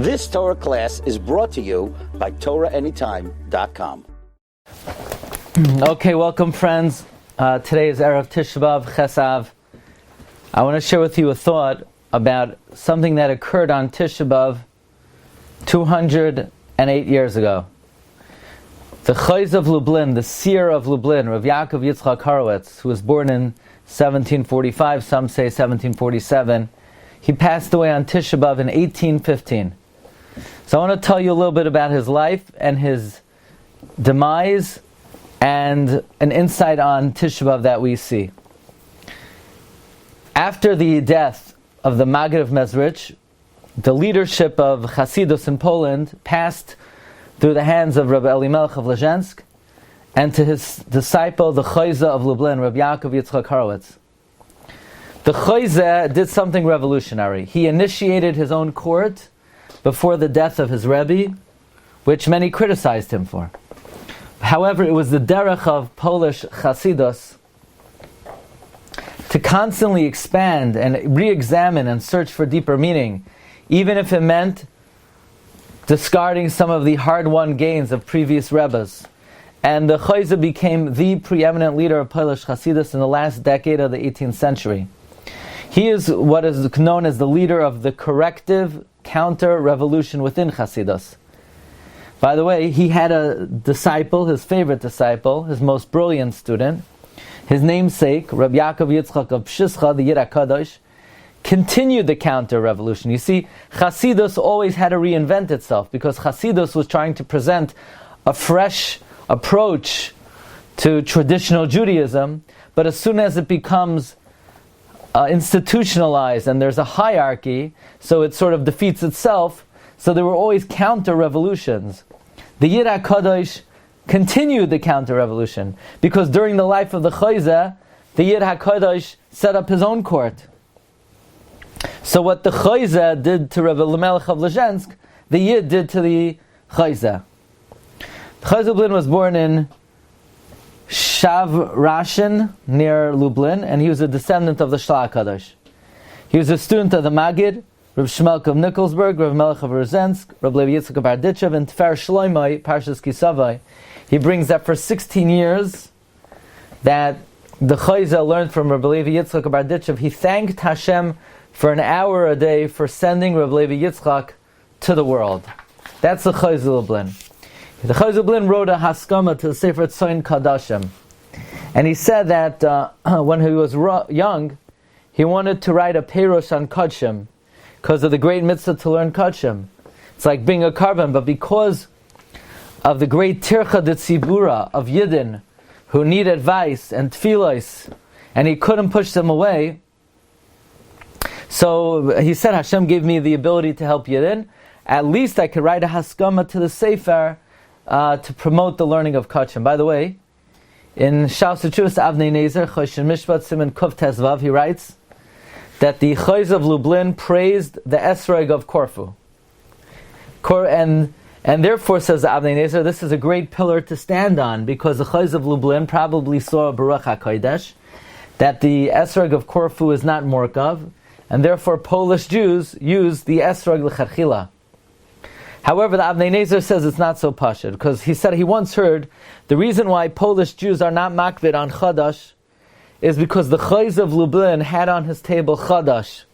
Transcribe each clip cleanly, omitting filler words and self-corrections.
This Torah class is brought to you by TorahAnytime.com. Okay, welcome friends. Today is Erev Tishah B'Av, Chesav. I want to share with you a thought about something that occurred on Tishah B'Av 208 years ago. The Chozeh of Lublin, the Seer of Lublin, Rav Yaakov Yitzchak Horowitz, who was born in 1745, some say 1747, he passed away on Tisha B'Av in 1815. So I want to tell you a little bit about his life and his demise and an insight on Tisha B'Av that we see. After the death of the Maggid of Mezrich, the leadership of Hasidus in Poland passed through the hands of Rabbi Elimelech of Lezhensk and to his disciple, the Chozeh of Lublin, Rabbi Yaakov Yitzchak Horowitz. The Chozeh did something revolutionary. He initiated his own court before the death of his Rebbe, which many criticized him for. However, it was the derech of Polish Hasidus to constantly expand and re-examine and search for deeper meaning, even if it meant discarding some of the hard-won gains of previous Rebbes. And the Chozeh became the preeminent leader of Polish Hasidus in the last decade of the 18th century. He is what is known as the leader of the corrective counter-revolution within Hasidus. By the way, he had a disciple, his favorite disciple, his most brilliant student, his namesake, Rabbi Yaakov Yitzchak of Tisha, the Yid HaKadosh, continued the counter-revolution. You see, Hasidus always had to reinvent itself because Hasidus was trying to present a fresh approach to traditional Judaism, but as soon as it becomes institutionalized and there's a hierarchy, so it sort of defeats itself, so there were always counter-revolutions. The Yid HaKadosh continued the counter-revolution because during the life of the Chozeh, the Yid HaKadosh set up his own court. So what the Chozeh did to Rabbi Elimelech of Lezhensk, the Yid did to the Chozeh. Chozeh Lublin was born in Shavrashin, near Lublin, and he was a descendant of the Shlach HaKadosh. He was a student of the Maggid, Rav Shmelk of Nikolsburg, Rav Melech of Rozensk, Rav Levi Yitzchak of Barditchev, and Tfer Shloimei, Parshas Kisavai. He brings that for 16 years that the Chozeh learned from Rav Levi Yitzchak of Barditchev. He thanked Hashem for an hour a day for sending Rav Levi Yitzchak to the world. That's the Chozeh Lublin. The Chozeh Lublin wrote a haskama to the Sefer Tzoyin Kadashim. And he said that when he was young, he wanted to write a Perush on Kodshim because of the great mitzvah to learn Kodshim. It's like being a carbon, but because of the great tircha de tzibura of Yidden who need advice and tfilos, and he couldn't push them away, so he said, Hashem gave me the ability to help Yidden. At least I could write a haskama to the Sefer to promote the learning of Kodshim. By the way, in Shaus Teshuvos Avnei Nezer, Choshen Mishpat Siman Kuf Tezvav, he writes that the Chozeh of Lublin praised the Esrog of Corfu. And therefore, says Avnei Nezer, this is a great pillar to stand on because the Chozeh of Lublin probably saw Baruch HaKodesh, that the Esrog of Corfu is not Morkav, and therefore Polish Jews use the Esrog L'Charchila. However, the Avnei Nezer says it's not so pashut, because he said he once heard the reason why Polish Jews are not makbid on Chadash is because the Chozeh of Lublin had on his table Chadash.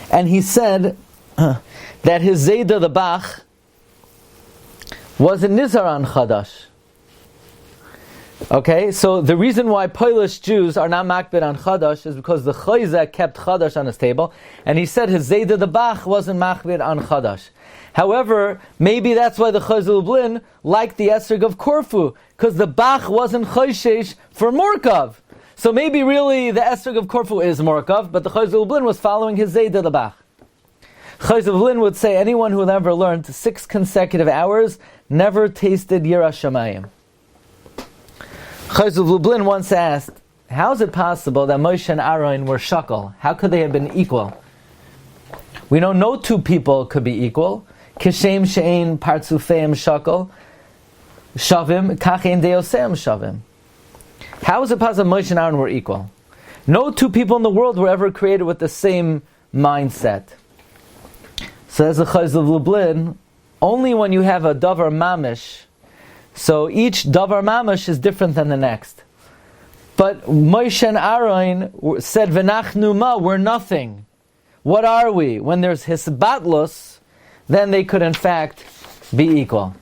And he said that his Zayda the Bach was a Nizar on Chadash. Okay, so the reason why Polish Jews are not makbid on Chadash is because the Chozeh kept Chadash on his table, and he said his Zayda the Bach wasn't makbid on Chadash. However, maybe that's why the Chozeh Lublin liked the Esrog of Corfu, because the Bach wasn't Choshesh for Morkav. So maybe really the Esrog of Corfu is Morkav, but the Chozeh Lublin was following his Zayda the Bach. Chozeh Lublin would say anyone who never learned 6 consecutive hours never tasted Yiras Shamayim. Chozeh Lublin once asked, how is it possible that Moshe and Aaron were shakal? How could they have been equal? We know no two people could be equal. Kishem she'ein partzufeim shakal, shavim, kachein deoseim shavim. How is it possible Moshe and Aaron were equal? No two people in the world were ever created with the same mindset. Says the Chozeh of Lublin, only when you have a davar mamish, so each davar mamish is different than the next. But Moshe and Aaron said, "V'nachnu ma," we're nothing. What are we? When there's hisbatlus, then they could in fact be equal.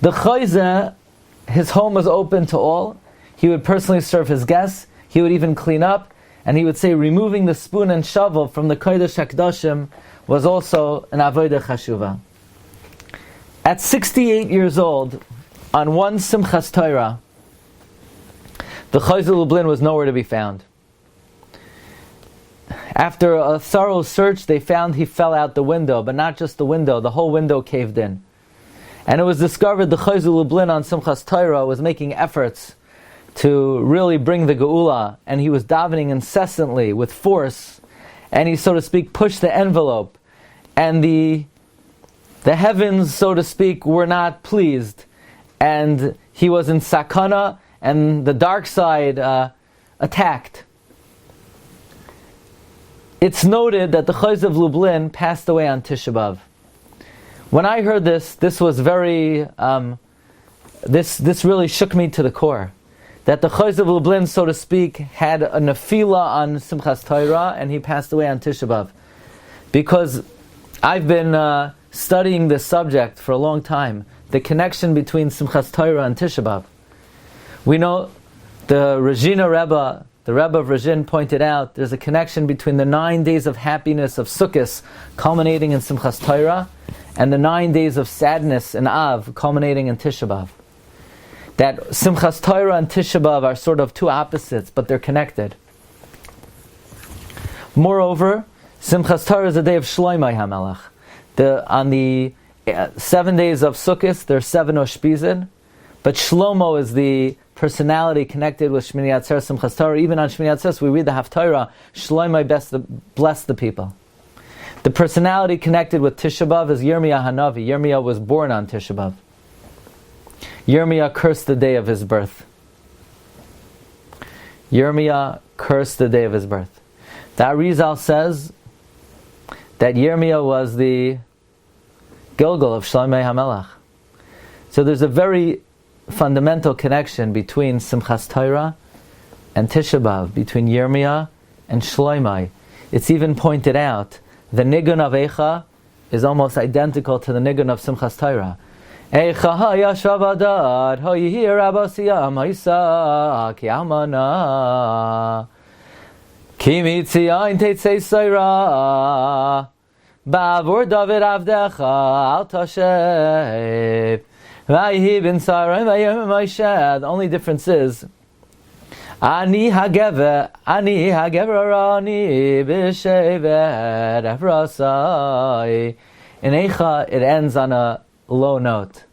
The Chozeh, his home was open to all. He would personally serve his guests. He would even clean up, and he would say, removing the spoon and shovel from the Kodesh HaKadoshim was also an avodah chashuva. At 68 years old, on one Simchas Torah, the Chozeh Lublin was nowhere to be found. After a thorough search, they found he fell out the window, but not just the window, the whole window caved in. And it was discovered the Chozeh Lublin on Simchas Torah was making efforts to really bring the Geula, and he was davening incessantly with force, and he, so to speak, pushed the envelope, and the heavens, so to speak, were not pleased, and he was in sakana, and the dark side attacked. It's noted that the Chozeh of Lublin passed away on Tishah B'Av. When I heard this was very, this really shook me to the core. That the Chozeh of Lublin, so to speak, had a nefila on Simchas Torah, and he passed away on Tishah B'Av. Because I've been studying this subject for a long time, the connection between Simchas Torah and Tisha B'Av. We know the Regina Rebbe, the Rebbe of Regin, pointed out there's a connection between the 9 days of happiness of Sukkot, culminating in Simchas Torah, and the 9 days of sadness in Av, culminating in Tisha B'Av. That Simchas Torah and Tisha B'Av are sort of two opposites, but they're connected. Moreover, Simchas Torah is a day of Shloimei HaMelech. On the 7 days of Sukkot, there are 7 Oshpizin, but Shlomo is the personality connected with Shmini Atzeres Simchas Torah. Even on Shmini Atzeres, we read the Haftarah, Shloimei bless the people. The personality connected with Tisha B'Av is Yirmiyah Hanavi. Yirmiyah was born on Tisha B'Av. Yirmiyah cursed the day of his birth. Yirmiyah cursed the day of his birth. The Arizal says that Yirmiyah was the Gilgal of Shloimei HaMelech. So there's a very fundamental connection between Simchas Torah and Tisha B'Av, between Yirmiyah and Shloimei. It's even pointed out, the Nigun of Eicha is almost identical to the Nigun of Simchas Torah. Eicha hayashav adad, hayihir abasiyam hayisa ki amana ki mitziyain teitzei seira ba'avur David avdecha al tashev vayhi bin sarai vayim Moshe. The only difference is Ani hagever ani b'shevet efrasai. In Eicha, it ends on a low note.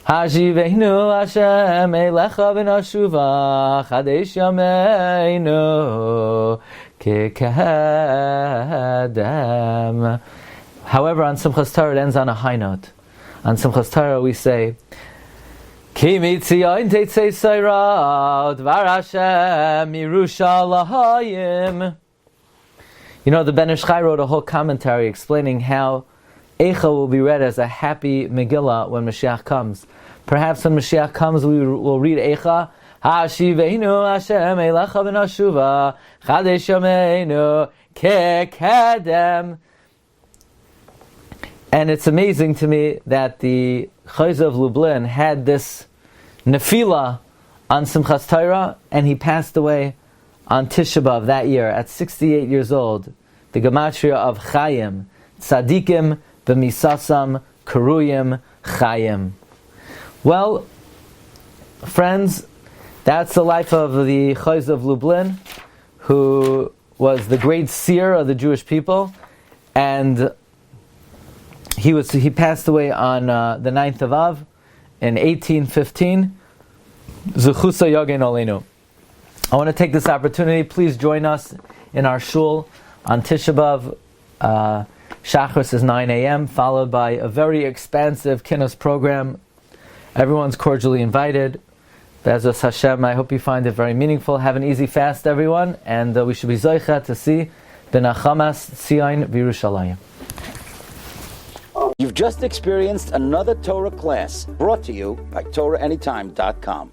Hashivenu Hashem elecha v'nashuva chadesh yameinu k'kedem. However, on Simchas Torah it ends on a high note. On Simchas Torah we say, Ki mitziyayin teitzei seira dvar Hashem Yerushalayim. You know, the Ben Ish Chai wrote a whole commentary explaining how Eicha will be read as a happy Megillah when Mashiach comes. Perhaps when Mashiach comes, we will read Eicha, Hashiveinu Hashem elecha v'nashuva chadesh yameinu kekedem. And it's amazing to me that the Chozeh of Lublin had this nefila on Simchas Torah, and he passed away on Tisha B'Av that year at 68 years old. The gematria of Chayim, Tzadikim b'misasam Karuyim Chayim. Well, friends, that's the life of the Chozeh of Lublin, who was the great Seer of the Jewish people, and he passed away on the 9th of Av in 1815. Zechusa Yagen Oleinu. I want to take this opportunity. Please join us in our shul on Tisha B'Av. Shachris is 9 a.m., followed by a very expansive Kinnos program. Everyone's cordially invited. Be'ezus Hashem, I hope you find it very meaningful. Have an easy fast, everyone, and we should be zoicha to see Benachamas Tzion V'Yerushalayim. You've just experienced another Torah class brought to you by TorahAnytime.com.